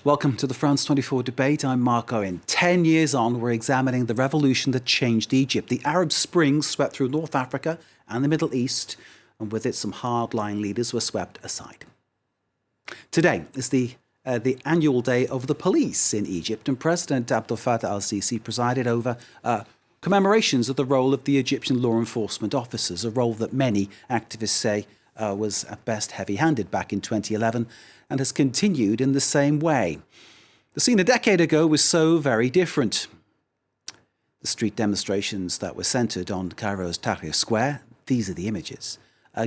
Welcome to the France 24 debate. I'm Mark Owen. 10 years on, we're examining the revolution that changed Egypt. The Arab Spring swept through North Africa and the Middle East, and with it some hardline leaders were swept aside. Today is the annual day of the police in Egypt, and President Abel Fattah al Sissi presided over commemorations of the role of the Egyptian law enforcement officers, a role that many activists say was at best heavy-handed back in 2011 and has continued in the same way. The scene a decade ago was so very different. The street demonstrations that were centred on Cairo's Tahrir Square, these are the images,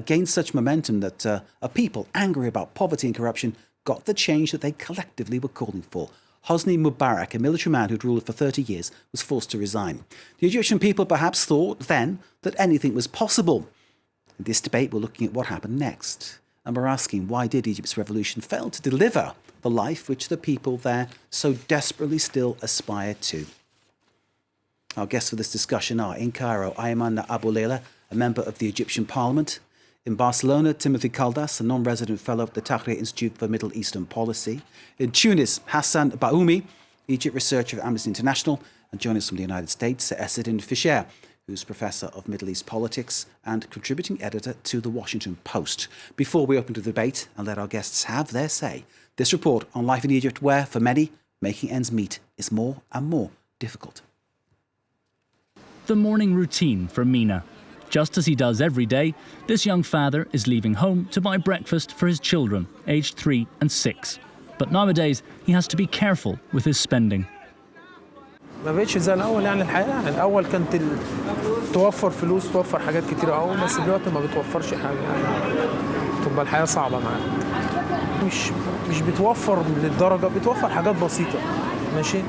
gained such momentum that a people angry about poverty and corruption got the change that they collectively were calling for. Hosni Mubarak, a military man who'd ruled for 30 years, was forced to resign. The Egyptian people perhaps thought then that anything was possible. In this debate, we're looking at what happened next. And we're asking, why did Egypt's revolution fail to deliver the life which the people there so desperately still aspire to? Our guests for this discussion are, in Cairo, Ayman Abu Leila, a member of the Egyptian Parliament. In Barcelona, Timothy Caldas, a non-resident fellow at the Tahrir Institute for Middle Eastern Policy. In Tunis, Hassan Baoumi, Egypt researcher of Amnesty International. And joining us from the United States, Sidy Fisher, who's Professor of Middle East Politics and contributing editor to The Washington Post. Before we open to the debate and let our guests have their say, this report on life in Egypt where, for many, making ends meet is more and more difficult. The morning routine for Mina. Just as he does every day, this young father is leaving home to buy breakfast for his children, aged 3 and 6. But nowadays, he has to be careful with his spending. ما بقتش زي الأول يعني الحياة يعني الأول كانت توفر فلوس توفر حاجات كتيرة قوي بس دلوقتي ما بتوفرش حاجة يعني تبقى الحياة صعبة معاك مش بتوفر للدرجة بتوفر حاجات بسيطة ماشي.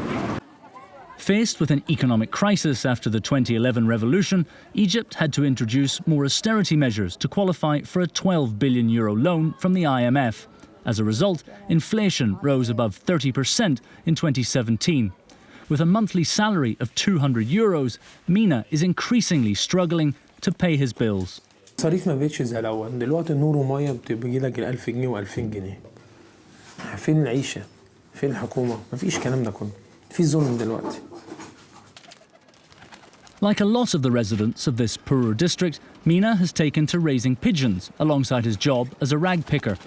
Faced with an economic crisis after the 2011 revolution, Egypt had to introduce more austerity measures to qualify for a €12 billion loan from the IMF. As a result, inflation rose above 30% in 2017. With a monthly salary of €200, Mina is increasingly struggling to pay his bills. صريف ما بقتش زي الأول دلوقتي النور ومية بتجي لك 1000 جنيه و2000 جنيه. فين العيشة؟ فين الحكومة؟ ما فيش الكلام ده كله. في ظلم دلوقتي. Like a lot of the residents of this poorer district, Mina has taken to raising pigeons alongside his job as a rag picker.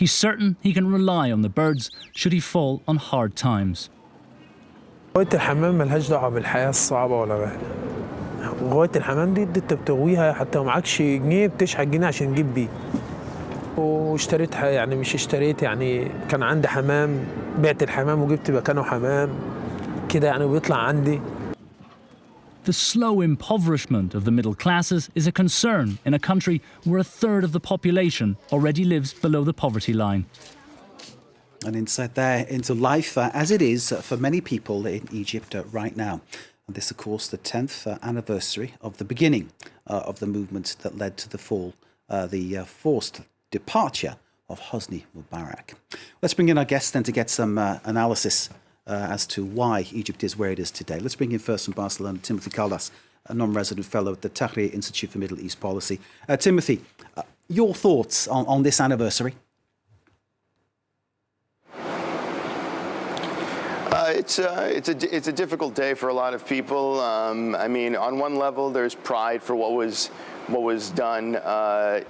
He's certain he can rely on the birds should he fall on hard times. غاية الحمام ملهاش دعوة بالحياة الصعبة ولا غيرها. غاية الحمام دي انت بتغويها حتى لو معكش جنيه بتشحت جنيه عشان تجيب بيه. واشتريتها يعني مش اشتريت يعني كان عندي حمام بعت الحمام وجبت مكانه حمام كده يعني وبيطلع عندي. The slow impoverishment of the middle classes is a concern in a country where a third of the population already lives below the poverty line. An insight there into life as it is for many people in Egypt right now. And this, of course, the 10th anniversary of the beginning of the movement that led to the fall, the forced departure of Hosni Mubarak. Let's bring in our guests then to get some analysis as to why Egypt is where it is today. Let's bring in first from Barcelona, Timothy Caldas, a non-resident fellow at the Tahrir Institute for Middle East Policy. Timothy, your thoughts on this anniversary? It's a difficult day for a lot of people. I mean, on one level, there's pride for what was done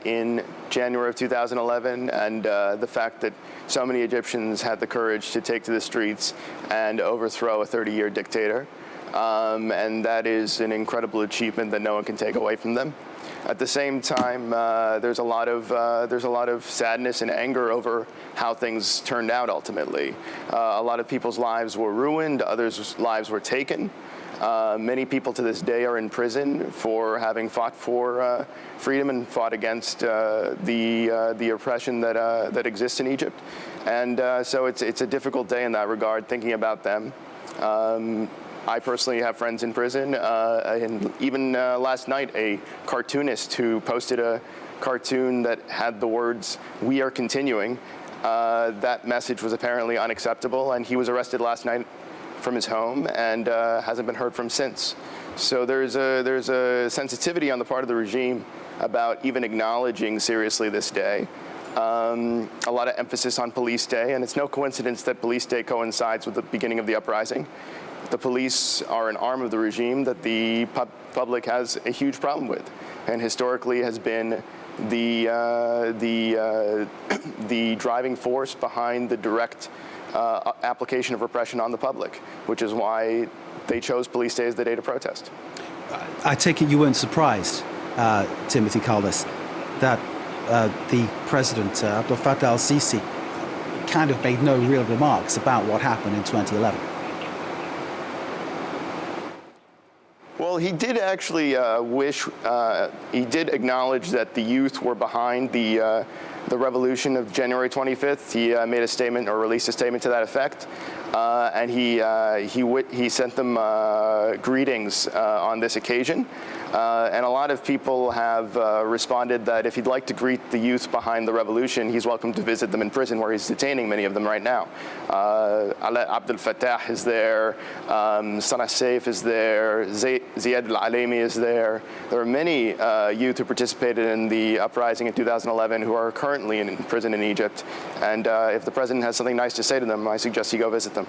in January of 2011, and the fact that so many Egyptians had the courage to take to the streets and overthrow a 30-year dictator, and that is an incredible achievement that no one can take away from them. At the same time, there's a lot of sadness and anger over how things turned out ultimately. A lot of people's lives were ruined, others' lives were taken. Many people to this day are in prison for having fought for freedom and fought against the oppression that exists in Egypt. And so it's a difficult day in that regard, thinking about them. I personally have friends in prison, and even last night, a cartoonist who posted a cartoon that had the words, "We are continuing." That message was apparently unacceptable, and he was arrested last night from his home and hasn't been heard from since. So there's a sensitivity on the part of the regime about even acknowledging seriously this day. a lot of emphasis on Police Day, and it's no coincidence that Police Day coincides with the beginning of the uprising. The police are an arm of the regime that the public has a huge problem with, and historically has been the driving force behind the direct application of repression on the public, which is why they chose Police Day as the day to protest. I take it you weren't surprised, Timothy Caldas, that the president, Abel Fattah al Sissi, kind of made no real remarks about what happened in 2011. Well, he did actually he did acknowledge that the youth were behind the revolution of January 25th. He made a statement or released a statement to that effect, and he sent them greetings on this occasion. And a lot of people have responded that if he'd like to greet the youth behind the revolution, he's welcome to visit them in prison, where he's detaining many of them right now. Abel Fattah is there, Sana Saif is there, Ziad al-Alimi is there. There are many youth who participated in the uprising in 2011 who are currently in prison in Egypt. And if the president has something nice to say to them, I suggest you go visit them.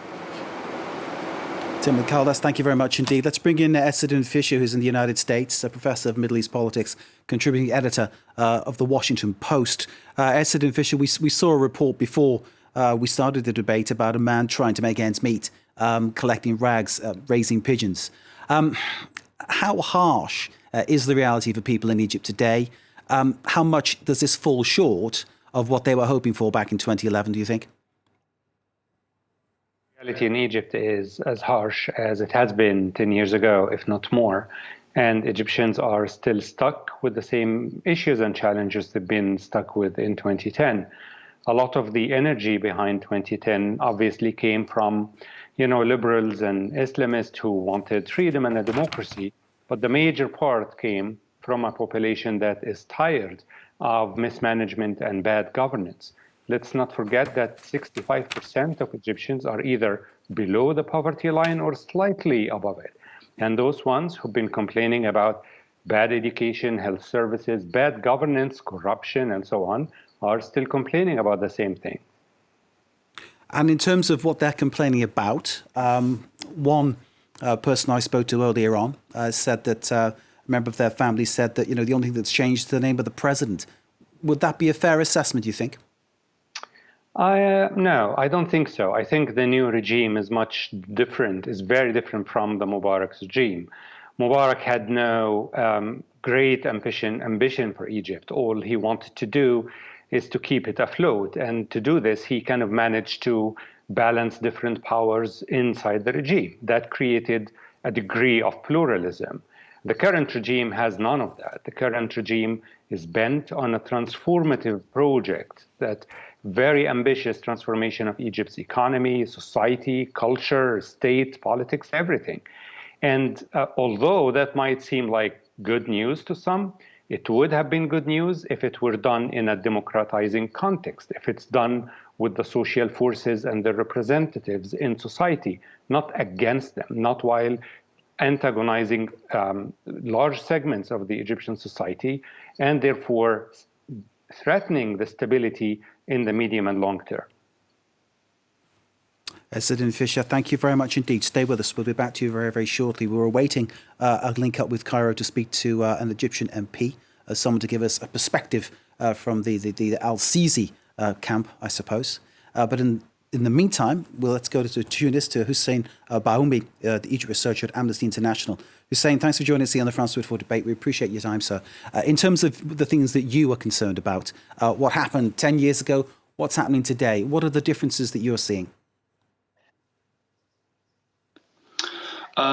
Timothy Caldas, thank you very much indeed. Let's bring in Sidy Fisher, who's in the United States, a professor of Middle East politics, contributing editor of the Washington Post. Sidy Fisher, we saw a report before we started the debate about a man trying to make ends meet, collecting rags, raising pigeons. How harsh is the reality for people in Egypt today? How much does this fall short of what they were hoping for back in 2011, do you think? Reality in Egypt is as harsh as it has been 10 years ago, if not more. And Egyptians are still stuck with the same issues and challenges they've been stuck with in 2010. A lot of the energy behind 2010 obviously came from, liberals and Islamists who wanted freedom and a democracy. But the major part came from a population that is tired of mismanagement and bad governance. Let's not forget that 65% of Egyptians are either below the poverty line or slightly above it. And those ones who've been complaining about bad education, health services, bad governance, corruption, and so on, are still complaining about the same thing. And in terms of what they're complaining about, one person I spoke to earlier on said that a member of their family said that, the only thing that's changed is the name of the president. Would that be a fair assessment, do you think? No, I don't think so. I think the new regime is much different, is very different from the Mubarak's regime. Mubarak had no great ambition for Egypt. All he wanted to do is to keep it afloat. And to do this, he kind of managed to balance different powers inside the regime. That created a degree of pluralism. The current regime has none of that. The current regime is bent on a transformative project, that very ambitious transformation of Egypt's economy, society, culture, state, politics, everything. And although that might seem like good news to some, it would have been good news if it were done in a democratizing context, if it's done with the social forces and the representatives in society, not against them, not while antagonizing large segments of the Egyptian society, and therefore threatening the stability in the medium and long term. Sidy Fisher, thank you very much indeed. Stay with us. We'll be back to you very, very shortly. We're awaiting a link up with Cairo to speak to an Egyptian MP, someone to give us a perspective from the Al-Sisi camp, I suppose. But in the meantime, let's go to Tunis, to Hussein Bahoumi, the Egypt researcher at Amnesty International. Hussein, thanks for joining us here on the France 24 debate. We appreciate your time, sir. In terms of the things that you are concerned about, what happened 10 years ago, what's happening today, what are the differences that you're seeing?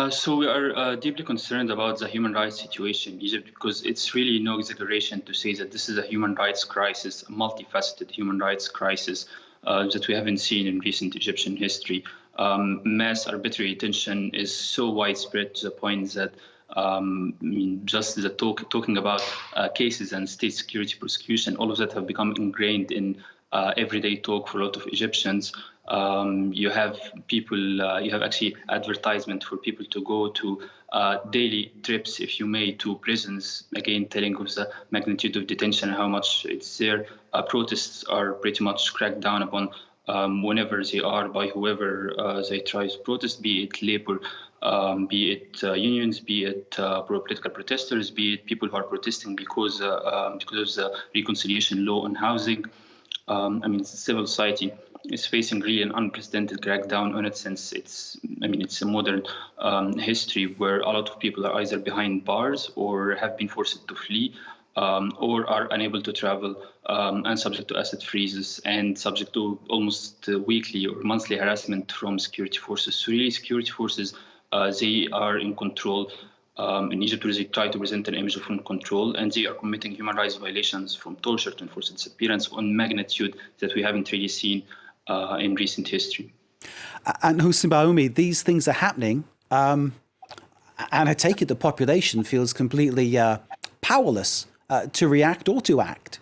So we are deeply concerned about the human rights situation in Egypt, because it's really no exaggeration to say that this is a human rights crisis, a multifaceted human rights crisis that we haven't seen in recent Egyptian history. Mass arbitrary detention is so widespread to the point that just the talking about cases and state security prosecution, all of that have become ingrained in everyday talk for a lot of Egyptians. You have people, you have actually advertisement for people to go to daily trips, if you may, to prisons, again, telling of the magnitude of detention and how much it's there. Protests are pretty much cracked down upon whenever they are by whoever they try to protest, be it labor, be it unions, be it pro-political protesters, be it people who are protesting because of the reconciliation law on housing. I mean, civil society is facing really an unprecedented crackdown on it, since it's a modern history where a lot of people are either behind bars or have been forced to flee, or are unable to travel, and subject to asset freezes and subject to almost weekly or monthly harassment from security forces. So really, security forces, they are in control in Egypt, where they try to present an image of control, and they are committing human rights violations from torture to enforced disappearance on magnitude that we haven't really seen in recent history. And Hossein Bahoumi, these things are happening, and I take it the population feels completely powerless to react or to act.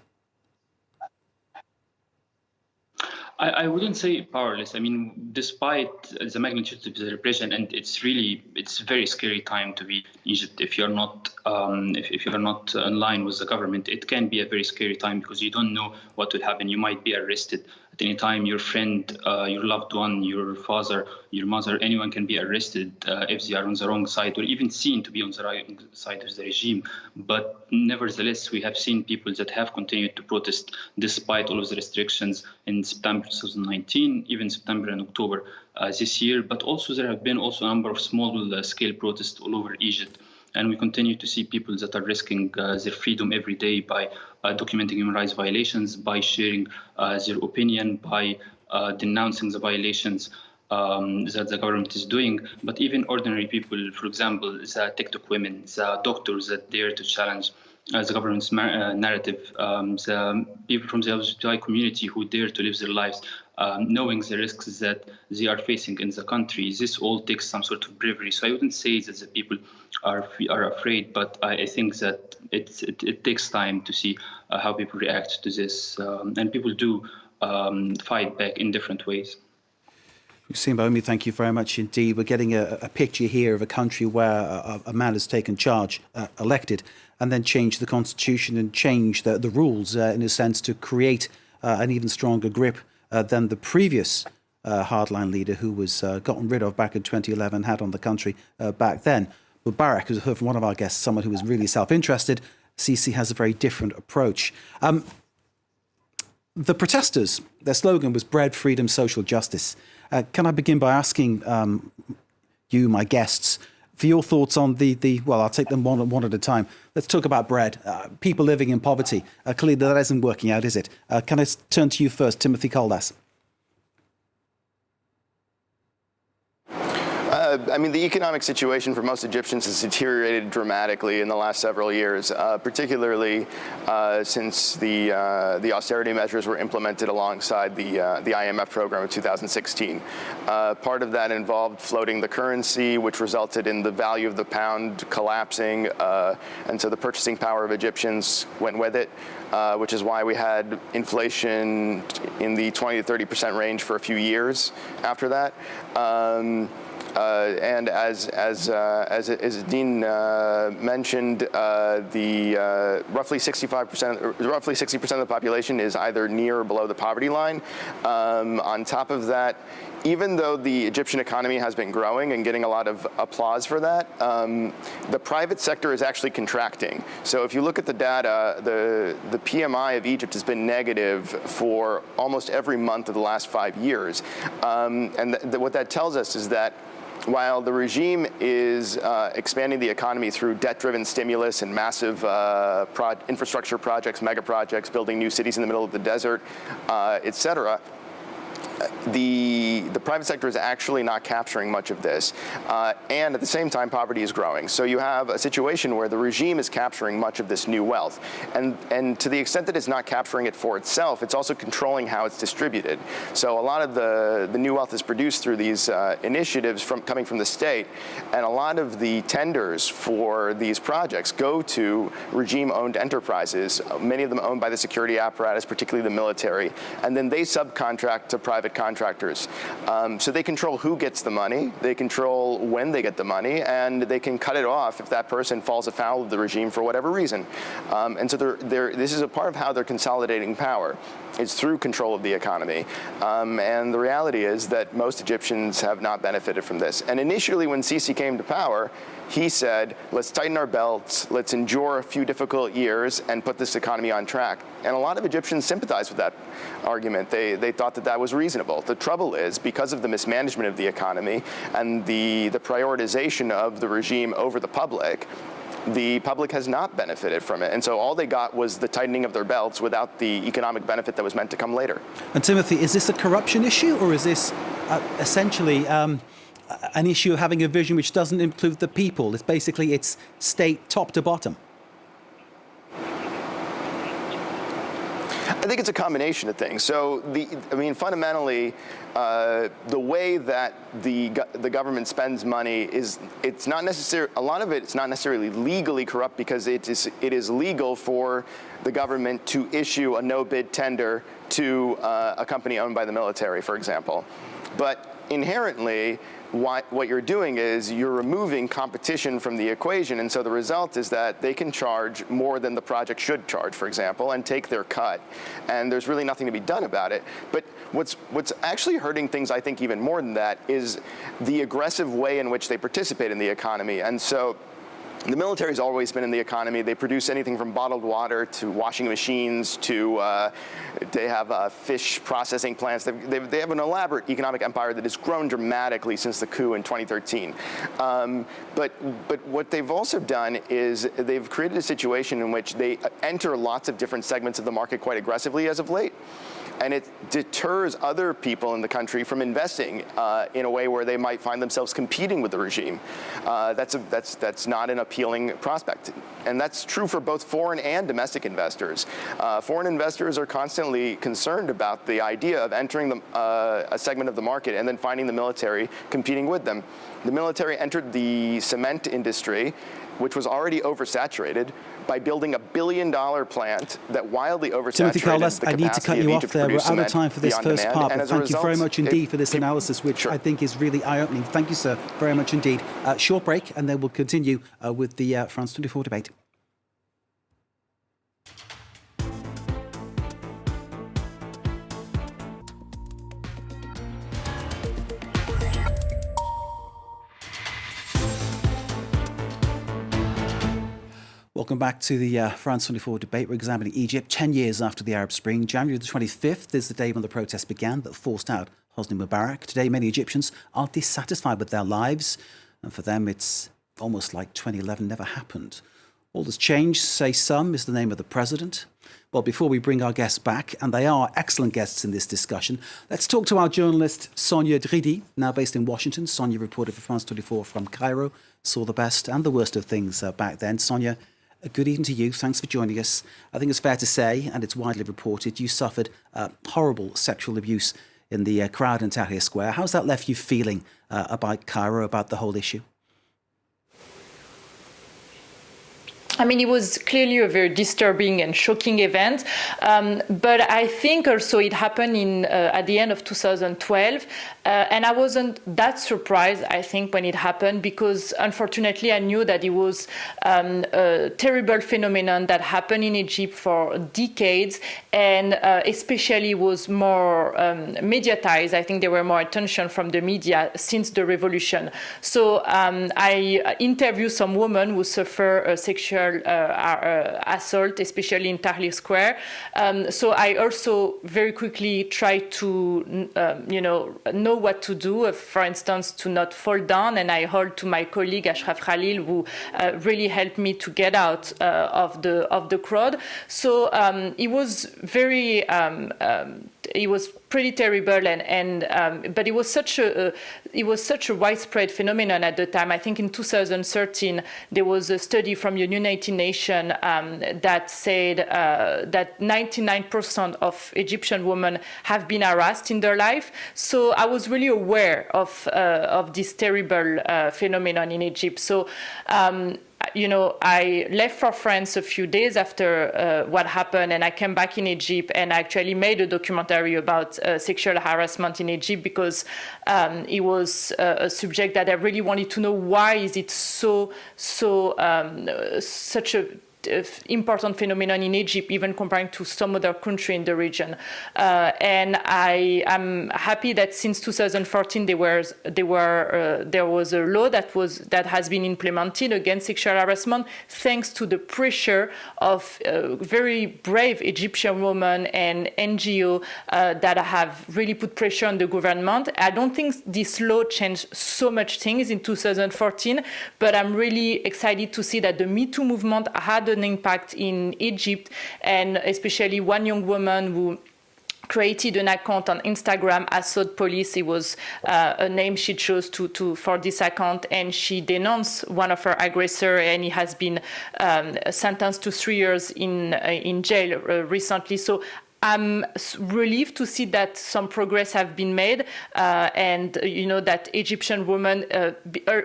I wouldn't say powerless. I mean, despite the magnitude of the repression, and it's a very scary time to be in Egypt. If you're not if you're not in line with the government, it can be a very scary time because you don't know what will happen. You might be arrested at any time. Your friend, your loved one, your father, your mother, anyone can be arrested if they are on the wrong side or even seen to be on the right side of the regime. But nevertheless, we have seen people that have continued to protest despite all of the restrictions in September 2019, even September and October this year. But also there have been also a number of small-scale protests all over Egypt. And we continue to see people that are risking their freedom every day by documenting human rights violations, by sharing their opinion, by denouncing the violations that the government is doing. But even ordinary people, for example, the TikTok women, the doctors that dare to challenge the government's narrative, the people from the LGBTI community who dare to live their lives, knowing the risks that they are facing in the country. This all takes some sort of bravery. So I wouldn't say that the people are afraid, but I think that it takes time to see how people react to this. And people do fight back in different ways. Hossein Bahoumi, thank you very much indeed. We're getting a picture here of a country where a man has taken charge, elected, and then changed the constitution and changed the rules in a sense to create an even stronger grip than the previous hardline leader who was gotten rid of back in 2011 had on the country back then. Mubarak, who's heard from one of our guests, someone who was really self-interested. Sisi has a very different approach. The protesters, their slogan was bread, freedom, social justice. Can I begin by asking you, my guests, for your thoughts on well, I'll take them one at a time. Let's talk about bread. People living in poverty. Clearly that isn't working out, is it? Can I turn to you first, Timothy Koldas? I mean, the economic situation for most Egyptians has deteriorated dramatically in the last several years, particularly since the austerity measures were implemented alongside the IMF program of 2016. Part of that involved floating the currency, which resulted in the value of the pound collapsing, and so the purchasing power of Egyptians went with it, which is why we had inflation in the 20 to 30% range for a few years after that. And as Dean mentioned, the roughly 60% of the population is either near or below the poverty line. On top of that, even though the Egyptian economy has been growing and getting a lot of applause for that, the private sector is actually contracting. So if you look at the data, the PMI of Egypt has been negative for almost every month of the last 5 years. And what that tells us is that while the regime is expanding the economy through debt-driven stimulus and massive infrastructure projects, mega projects, building new cities in the middle of the desert, et cetera, the private sector is actually not capturing much of this. And at the same time, poverty is growing. So you have a situation where the regime is capturing much of this new wealth. And to the extent that it's not capturing it for itself, it's also controlling how it's distributed. So a lot of the new wealth is produced through these initiatives coming from the state. And a lot of the tenders for these projects go to regime-owned enterprises, many of them owned by the security apparatus, particularly the military. And then they subcontract to private private contractors. So they control who gets the money, they control when they get the money, and they can cut it off if that person falls afoul of the regime for whatever reason. And so this is a part of how they're consolidating power. It's through control of the economy. And the reality is that most Egyptians have not benefited from this. And initially, when Sisi came to power, he said, let's tighten our belts, let's endure a few difficult years and put this economy on track. And a lot of Egyptians sympathized with that argument. They thought that that was reasonable. The trouble is, because of the mismanagement of the economy and the prioritization of the regime over the public has not benefited from it. And so all they got was the tightening of their belts without the economic benefit that was meant to come later. And Timothy, is this a corruption issue, or is this essentially an issue of having a vision which doesn't include the people? It's state top to bottom. I think it's a combination of things. So, fundamentally, the way that the government spends money it's not necessarily, a lot of it's not necessarily legally corrupt, because it is legal for the government to issue a no-bid tender to a company owned by the military, for example. But inherently, what you're doing is you're removing competition from the equation, and so the result is that they can charge more than the project should charge, for example, and take their cut. And there's really nothing to be done about it. But what's actually hurting things, I think, even more than that, is the aggressive way in which they participate in the economy. And so the military's always been in the economy. They produce anything from bottled water to washing machines to they have fish processing plants. They have an elaborate economic empire that has grown dramatically since the coup in 2013. But what they've also done is they've created a situation in which they enter lots of different segments of the market quite aggressively as of late. And it deters other people in the country from investing in a way where they might find themselves competing with the regime. That's not an appealing prospect. And that's true for both foreign and domestic investors. Foreign investors are constantly concerned about the idea of entering a segment of the market and then finding the military competing with them. The military entered the cement industry, which was already oversaturated, by building a $1 billion plant that wildly oversaturated Timothy Carles, the capacity I need to cut you off there. We're out of time for this first part, but thank you very much indeed for this analysis, which I think is really eye-opening. Thank you, sir, very much indeed. Short break, and then we'll continue with the France 24 debate. Welcome back to the France 24 debate. We're examining Egypt 10 years after the Arab Spring. January the 25th is the day when the protests began that forced out Hosni Mubarak. Today, many Egyptians are dissatisfied with their lives, and for them, it's almost like 2011 never happened. All that's changed, say some, is the name of the president. Well, before we bring our guests back, and they are excellent guests in this discussion, let's talk to our journalist, Sonia Dridi, now based in Washington. Sonia reported for France 24 from Cairo, saw the best and the worst of things back then. Sonia, good evening to you. Thanks for joining us. I think it's fair to say, and it's widely reported, you suffered horrible sexual abuse in the crowd in Tahrir Square. How's that left you feeling about Cairo, about the whole issue? I mean, it was clearly a very disturbing and shocking event, but I think also it happened at the end of 2012, and I wasn't that surprised, I think, when it happened, because unfortunately I knew that it was a terrible phenomenon that happened in Egypt for decades, and especially was more mediatized. I think there were more attention from the media since the revolution. So I interviewed some women who suffer sexual assault, especially in Tahrir Square. So I also very quickly tried to, know what to do. For instance, to not fall down. And I heard to my colleague Ashraf Khalil, who really helped me to get out of the crowd. So it was very. It was pretty terrible, but it was such a widespread phenomenon at the time. I think in 2013 there was a study from the United Nations that said that 99% of Egyptian women have been harassed in their life. So I was really aware of this terrible phenomenon in Egypt. So I left for France a few days after what happened, and I came back in Egypt, and I actually made a documentary about sexual harassment in Egypt, because it was a subject that I really wanted to know. Why is it such a important phenomenon in Egypt, even comparing to some other country in the region? And I am happy that since 2014 there was a law that has been implemented against sexual harassment, thanks to the pressure of very brave Egyptian women and NGO that have really put pressure on the government. I don't think this law changed so much things in 2014, but I'm really excited to see that the Me Too movement had an impact in Egypt, and especially one young woman who created an account on Instagram, Assault Police. It was a name she chose for this account, and she denounced one of her aggressors, and he has been sentenced to 3 years in jail recently. So I'm relieved to see that some progress have been made, and that Egyptian women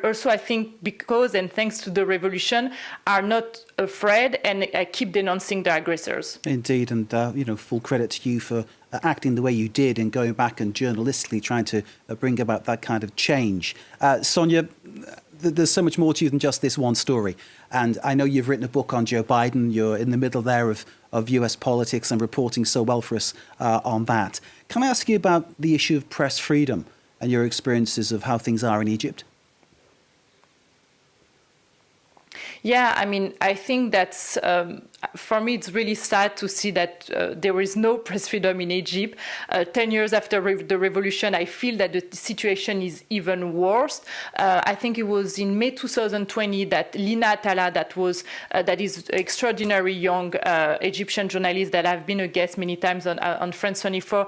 also, I think, because and thanks to the revolution, are not afraid and keep denouncing the aggressors. Indeed, and full credit to you for acting the way you did and going back and journalistically trying to bring about that kind of change. Sonia, there's so much more to you than just this one story. And I know you've written a book on Joe Biden. You're in the middle there of US politics and reporting so well for us on that. Can I ask you about the issue of press freedom and your experiences of how things are in Egypt? Yeah, I mean, I think that's, for me, it's really sad to see that there is no press freedom in Egypt. 10 years after the revolution, I feel that the situation is even worse. I think it was in May 2020 that Lina Atala, that is extraordinary young Egyptian journalist that I've been a guest many times on France 24,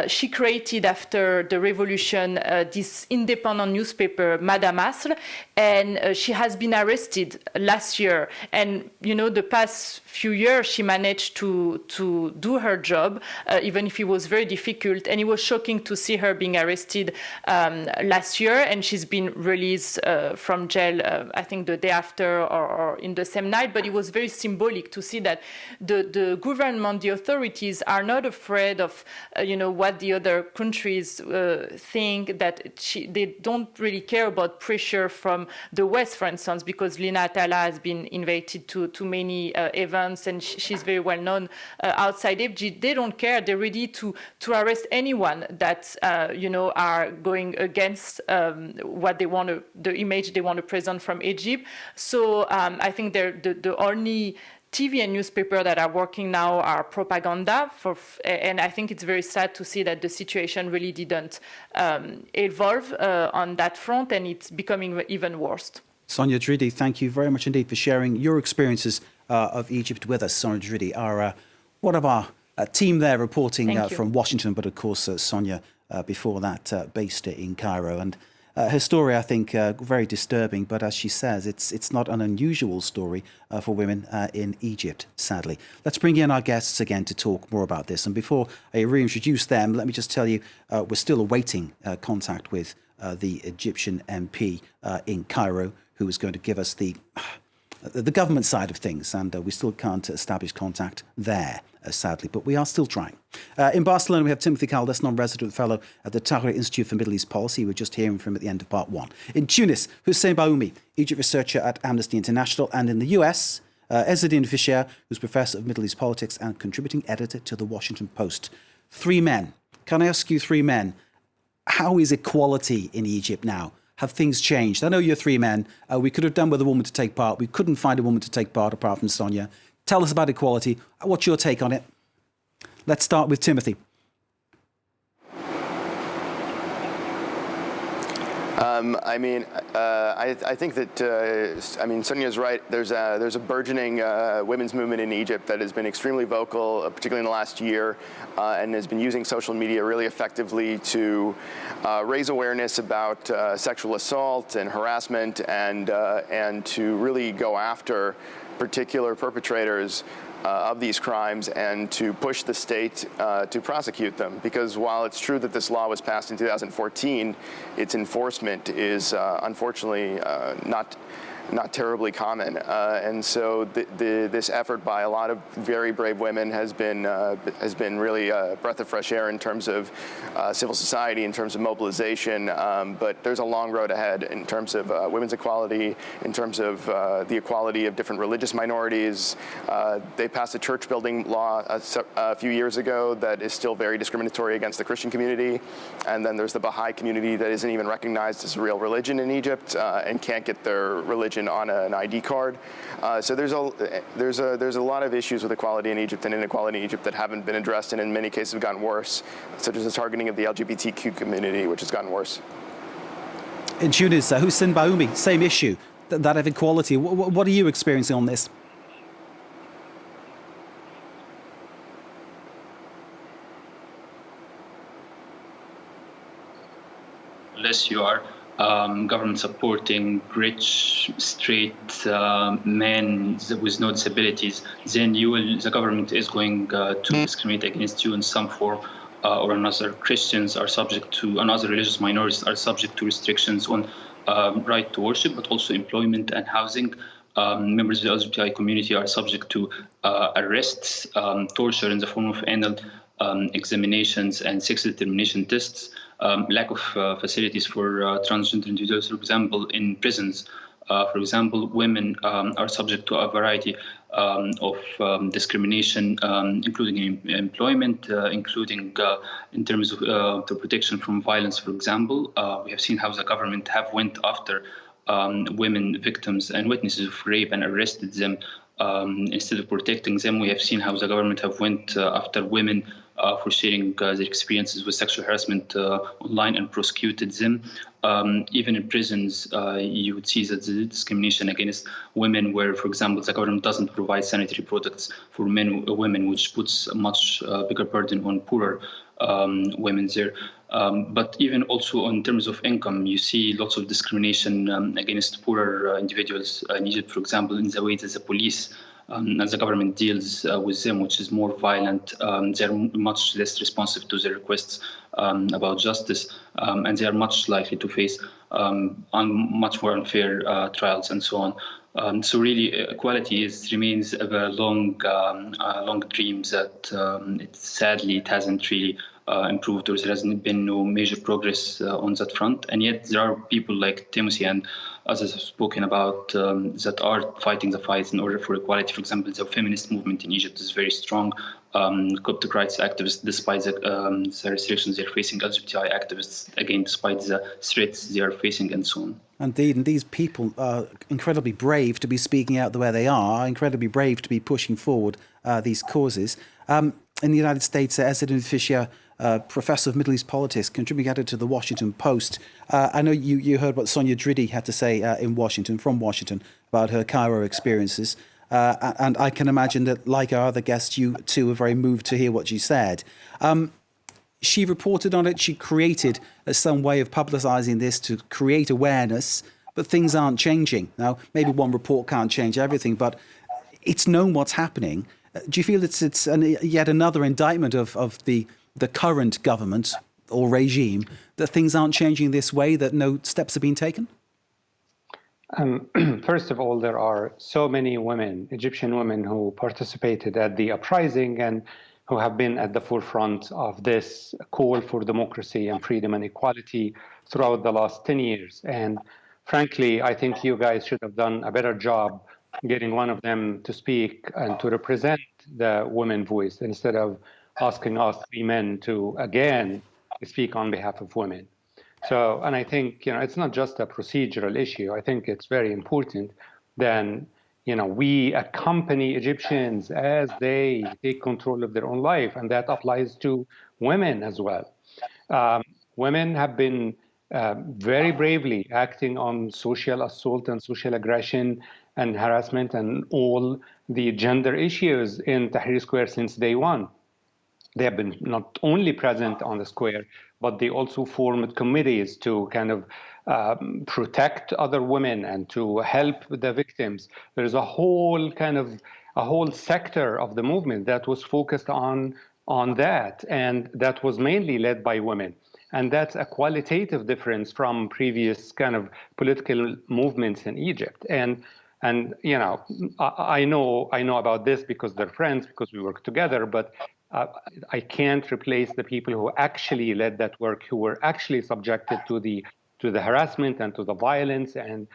she created after the revolution this independent newspaper, Madame Asl, and she has been arrested last year. And, the past few years, she managed to do her job, even if it was very difficult. And it was shocking to see her being arrested last year. And she's been released from jail, I think the day after or in the same night. But it was very symbolic to see that the government, the authorities are not afraid of, what the other countries think, that they don't really care about pressure from the West, for instance, because Lina Atala has been invited to many events, and she's very well known outside Egypt. They don't care. They're ready to arrest anyone that are going against what they want to, the image they want to present from Egypt. So I think the only TV and newspaper that are working now are propaganda, and I think it's very sad to see that the situation really didn't evolve on that front, and it's becoming even worse. Sonia Dridi, thank you very much indeed for sharing your experiences of Egypt with us. Sonia Dridi, one of our team there reporting from Washington, but of course Sonia before that based in Cairo. And her story, I think, very disturbing, but as she says, it's not an unusual story for women in Egypt, sadly. Let's bring in our guests again to talk more about this. And before I reintroduce them, let me just tell you, we're still awaiting contact with the Egyptian MP in Cairo, who is going to give us the government side of things, and we still can't establish contact there, sadly, but we are still trying. In Barcelona, we have Timothy Caldas, non-resident fellow at the Tahrir Institute for Middle East Policy. We're just hearing from him at the end of part one. In Tunis, Hussein Baoumi, Egypt researcher at Amnesty International, and in the US, Sidy Fisher, who's professor of Middle East politics and contributing editor to the Washington Post. 3 men. Can I ask you 3 men, how is equality in Egypt now? Have things changed? I know you're 3 men. We could have done with a woman to take part. We couldn't find a woman to take part apart from Sonia. Tell us about equality. What's your take on it? Let's start with Timothy. I think that Sonia's right. There's a burgeoning women's movement in Egypt that has been extremely vocal, particularly in the last year, and has been using social media really effectively to raise awareness about sexual assault and harassment, and to really go after particular perpetrators of these crimes and to push the state to prosecute them. Because while it's true that this law was passed in 2014, its enforcement is unfortunately not terribly common. And so this effort by a lot of very brave women has been really a breath of fresh air in terms of civil society, in terms of mobilization. But there's a long road ahead in terms of women's equality, in terms of the equality of different religious minorities. They passed a church building law a few years ago that is still very discriminatory against the Christian community. And then there's the Baha'i community that isn't even recognized as a real religion in Egypt and can't get their religion on an ID card. So there's a lot of issues with equality in Egypt and inequality in Egypt that haven't been addressed, and in many cases have gotten worse, such as the targeting of the LGBTQ community, which has gotten worse. In Tunis, Hussein Baoumi, same issue, that of equality. What are you experiencing on this? Unless you are government supporting rich, straight men with no disabilities, then the government is going to discriminate against you in some form or another. Christians are subject to, and other religious minorities are subject to restrictions on right to worship, but also employment and housing. Members of the LGBTI community are subject to arrests, torture in the form of anal examinations and sex determination tests. Lack of facilities for transgender individuals, for example, in prisons. For example, women are subject to a variety of discrimination, including in employment, including in terms of the protection from violence, for example. We have seen how the government have went after women victims and witnesses of rape and arrested them. Instead of protecting them, we have seen how the government have went after women for sharing their experiences with sexual harassment online and prosecuted them. Even in prisons, you would see that the discrimination against women where, for example, the government doesn't provide sanitary products for women, which puts a much bigger burden on poorer women there. But even also in terms of income, you see lots of discrimination against poorer individuals in Egypt, for example, in the way that the police as the government deals with them, which is more violent. They're much less responsive to their requests about justice, and they are much likely to face much more unfair trials and so on. So really, equality remains a long dream that sadly it hasn't really improved, or there hasn't been no major progress on that front. And yet there are people like Timothy and others have spoken about that are fighting the fights in order for equality. For example, the feminist movement in Egypt is very strong. Coptic rights activists, despite the restrictions they're facing, LGBTI activists, again, despite the threats they are facing, and so on. Indeed, and these people are incredibly brave to be speaking out the way they are, incredibly brave to be pushing forward these causes. In the United States, Sidy Fisher, professor of Middle East politics, contributor to the Washington Post. I know you heard what Sonia Driddy had to say from Washington, about her Cairo experiences. And I can imagine that, like our other guests, you too were very moved to hear what she said. She reported on it. She created some way of publicising this to create awareness, but things aren't changing. Now, maybe one report can't change everything, but it's known what's happening. Do you feel it's yet another indictment of the current government or regime, that things aren't changing this way, that no steps have been taken? First of all, there are so many women, Egyptian women, who participated at the uprising and who have been at the forefront of this call for democracy and freedom and equality throughout the last 10 years. And frankly, I think you guys should have done a better job getting one of them to speak and to represent the women voice, instead of asking us three men to, again, speak on behalf of women. So, and I think, it's not just a procedural issue. I think it's very important that, we accompany Egyptians as they take control of their own life, and that applies to women as well. Women have been very bravely acting on social assault and social aggression and harassment and all the gender issues in Tahrir Square since day one. They have been not only present on the square, but they also formed committees to kind of protect other women and to help the victims. There's a whole sector of the movement that was focused on that, and that was mainly led by women. And that's a qualitative difference from previous kind of political movements in Egypt. And you know, I know about this because they're friends, because we work together, but I can't replace the people who actually led that work, who were actually subjected to the harassment and to the violence and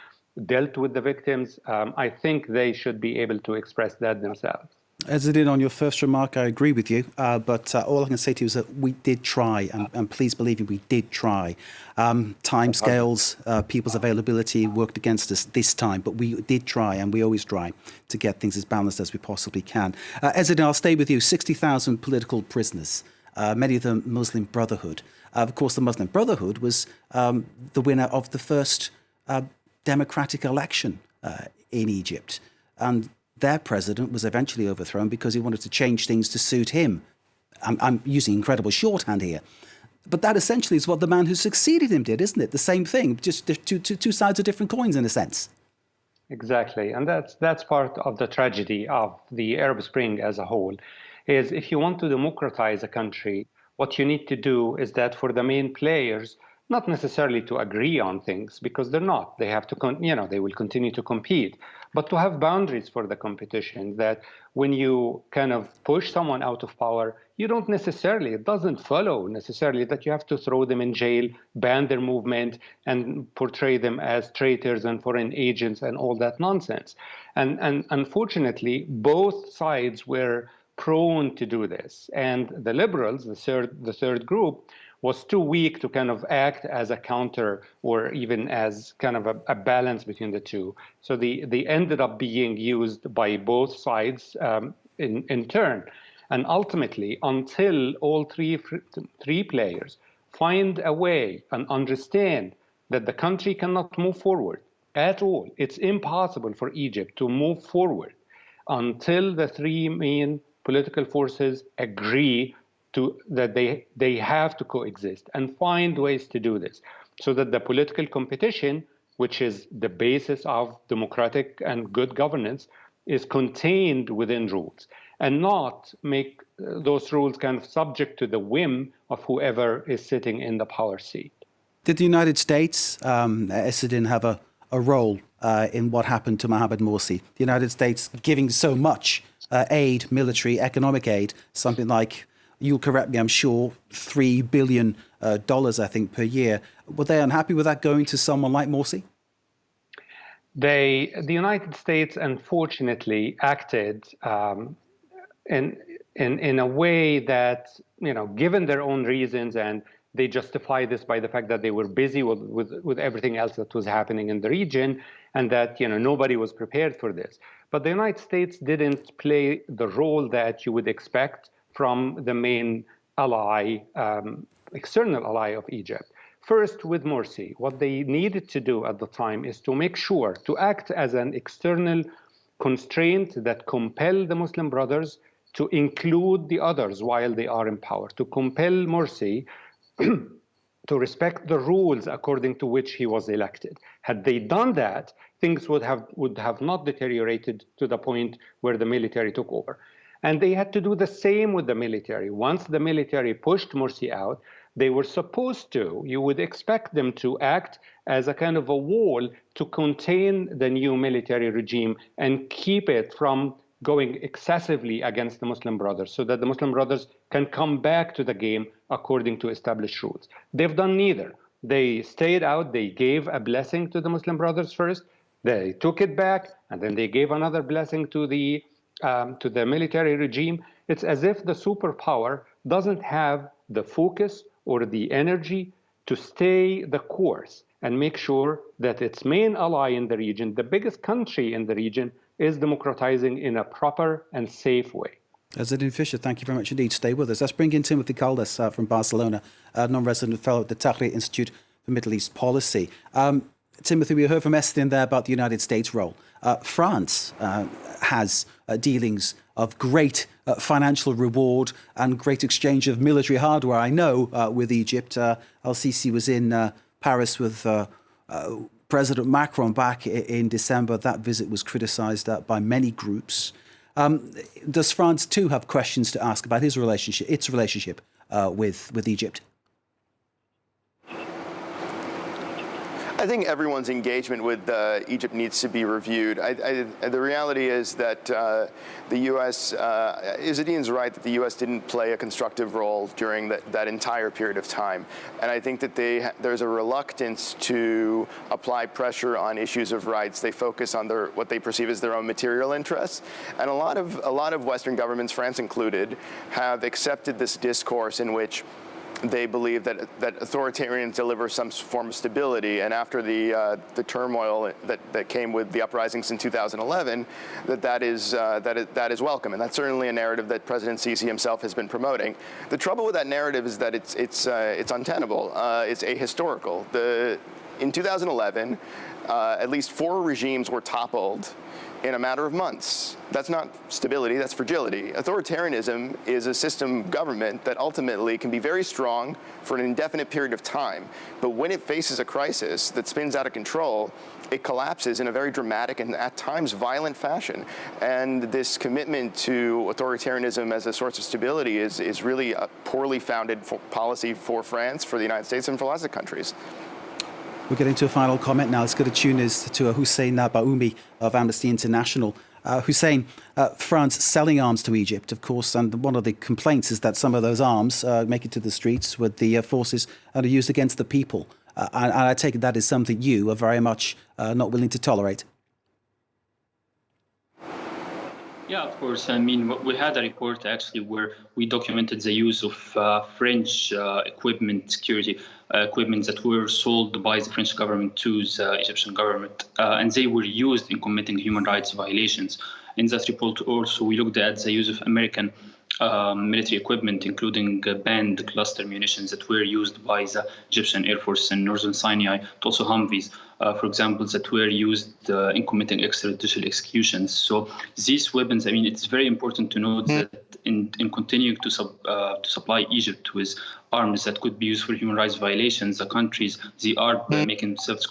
dealt with the victims. I think they should be able to express that themselves. As I did on your first remark, I agree with you. But all I can say to you is that we did try, and please believe me, we did try. Timescales, people's availability worked against us this time, but we did try, and we always try to get things as balanced as we possibly can. Ezzeddine, I'll stay with you. 60,000 political prisoners, many of them Muslim Brotherhood. Of course, the Muslim Brotherhood was the winner of the first democratic election in Egypt. And their president was eventually overthrown because he wanted to change things to suit him. I'm using incredible shorthand here. But that essentially is what the man who succeeded him did, isn't it? The same thing, just two sides of different coins in a sense. Exactly. And that's part of the tragedy of the Arab Spring as a whole, is if you want to democratize a country, what you need to do is that for the main players, not necessarily to agree on things, because they're not. They have to, they will continue to compete, but to have boundaries for the competition, that when you kind of push someone out of power, you don't necessarily, it doesn't follow necessarily that you have to throw them in jail, ban their movement, and portray them as traitors and foreign agents and all that nonsense. And unfortunately, both sides were prone to do this. And the liberals, the third group, was too weak to kind of act as a counter or even as kind of a balance between the two. So they ended up being used by both sides in turn. And ultimately, until all three players find a way and understand that the country cannot move forward at all, it's impossible for Egypt to move forward until the three main political forces agree that they have to coexist and find ways to do this, so that the political competition, which is the basis of democratic and good governance, is contained within rules and not make those rules kind of subject to the whim of whoever is sitting in the power seat. Did the United States, Ezzeddine, have a role in what happened to Mohamed Morsi? The United States giving so much aid, military, economic aid, something like, you'll correct me, I'm sure, $3 billion, I think, per year. Were they unhappy with that going to someone like Morsi? The United States, unfortunately, acted in a way that, given their own reasons, and they justify this by the fact that they were busy with everything else that was happening in the region, and that nobody was prepared for this. But the United States didn't play the role that you would expect from the main ally, external ally of Egypt. First, with Morsi, what they needed to do at the time is to make sure to act as an external constraint that compel the Muslim Brothers to include the others while they are in power, to compel Morsi to respect the rules according to which he was elected. Had they done that, things would have not deteriorated to the point where the military took over. And they had to do the same with the military. Once the military pushed Morsi out, they were supposed to, you would expect them to act as a kind of a wall to contain the new military regime and keep it from going excessively against the Muslim Brothers, so that the Muslim Brothers can come back to the game according to established rules. They've done neither. They stayed out, they gave a blessing to the Muslim Brothers first, they took it back, and then they gave another blessing to the military regime. It's as if the superpower doesn't have the focus or the energy to stay the course and make sure that its main ally in the region, the biggest country in the region, is democratizing in a proper and safe way. Sidy Fisher, thank you very much indeed. Stay with us. Let's bring in Timothy Caldas from Barcelona, non-resident fellow at the Tahrir Institute for Middle East Policy. Timothy, we heard from Ezzeddine there about the United States' role. France has dealings of great financial reward and great exchange of military hardware, I know, with Egypt. Al-Sisi was in Paris with President Macron back in December. That visit was criticised by many groups. Does France too have questions to ask about its relationship with Egypt? I think everyone's engagement with Egypt needs to be reviewed. The reality is that the U.S. Izzadin's right that the U.S. didn't play a constructive role during that entire period of time, and I think that there's a reluctance to apply pressure on issues of rights. They focus on what they perceive as their own material interests, and a lot of Western governments, France included, have accepted this discourse in which they believe that authoritarians deliver some form of stability, and after the turmoil that came with the uprisings in 2011, that is welcome, and that's certainly a narrative that President Sisi himself has been promoting. The trouble with that narrative is that it's untenable. It's ahistorical. In 2011, at least 4 regimes were toppled in a matter of months. That's not stability, that's fragility. Authoritarianism is a system government that ultimately can be very strong for an indefinite period of time. But when it faces a crisis that spins out of control, it collapses in a very dramatic and at times violent fashion. And this commitment to authoritarianism as a source of stability is really a poorly founded policy for France, for the United States, and for lots of countries. We're getting to a final comment now. Let's go to tune is to Hussein Baoumi of Amnesty International. Hussein, France selling arms to Egypt, of course, and one of the complaints is that some of those arms make it to the streets with the forces and are used against the people. And I take it that is something you are very much not willing to tolerate. Yeah, of course. I mean, we had a report actually where we documented the use of French security equipment that were sold by the French government to the Egyptian government, and they were used in committing human rights violations. In that report also, we looked at the use of American military equipment, including banned cluster munitions that were used by the Egyptian Air Force in northern Sinai, but also Humvees, for example, that were used in committing extrajudicial executions. So these weapons, I mean, it's very important to note that in continuing to supply Egypt with arms that could be used for human rights violations, the countries, they are making themselves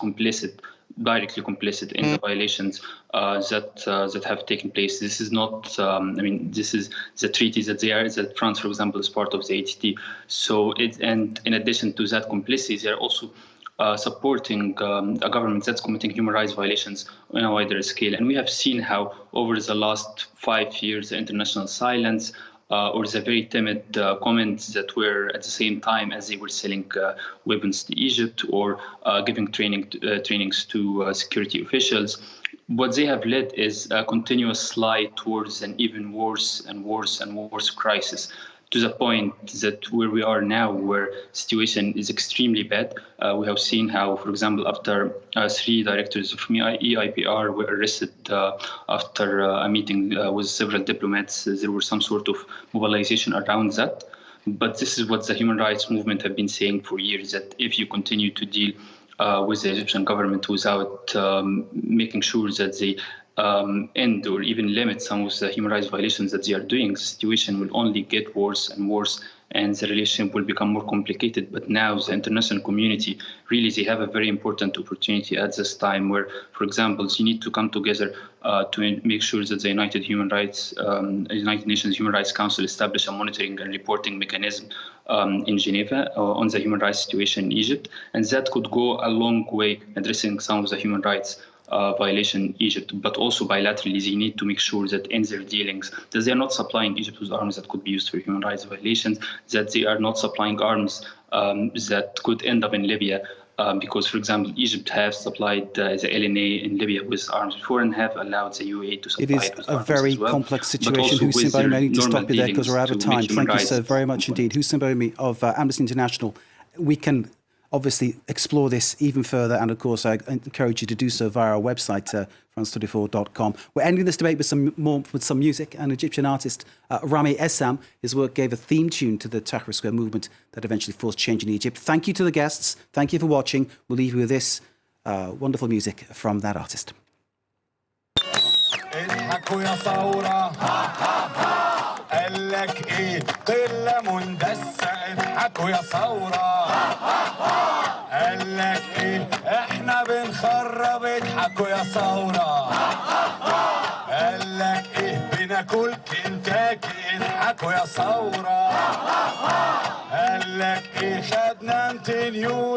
directly complicit in the violations that have taken place. This is not, I mean, this is the treaties that France, for example, is part of the ATT. So and in addition to that complicity, they are also supporting a government that's committing human rights violations on a wider scale. And we have seen how over the last 5 years, the international silence or the very timid comments that were at the same time as they were selling weapons to Egypt or giving trainings to security officials, what they have led is a continuous slide towards an even worse and worse and worse crisis, to the point that where we are now, where the situation is extremely bad. We have seen how, for example, after 3 directors from EIPR were arrested after a meeting with several diplomats, there was some sort of mobilization around that. But this is what the human rights movement have been saying for years, that if you continue to deal with the Egyptian government without making sure that they end or even limit some of the human rights violations that they are doing, the situation will only get worse and worse, and the relationship will become more complicated. But now the international community, really, they have a very important opportunity at this time where, for example, you need to come together to make sure that the United Nations Human Rights Council establish a monitoring and reporting mechanism in Geneva on the human rights situation in Egypt. And that could go a long way addressing some of the human rights violation in Egypt, but also bilaterally, they need to make sure that in their dealings, that they are not supplying Egypt with arms that could be used for human rights violations, that they are not supplying arms that could end up in Libya, because, for example, Egypt has supplied the LNA in Libya with arms before and have allowed the UAE to supply it with arms. It is a very complex situation. Hussein Baoumi, I need to stop you there because we're out of time. Thank you so very much indeed. Hussein Baoumi of Amnesty International. We can obviously explore this even further, and of course I encourage you to do so via our website, france24.com. We're ending this debate with some music. An Egyptian artist, Rami Essam, his work gave a theme tune to the Tahrir Square movement that eventually forced change in Egypt. Thank you to the guests. Thank you for watching. We'll leave you with this wonderful music from that artist. قالك ايه احنا بنخرب اضحكوا يا ثورة قالك ايه بناكل كنتاكي اضحكوا يا ثورة قالك ايه خدنا 200 يورو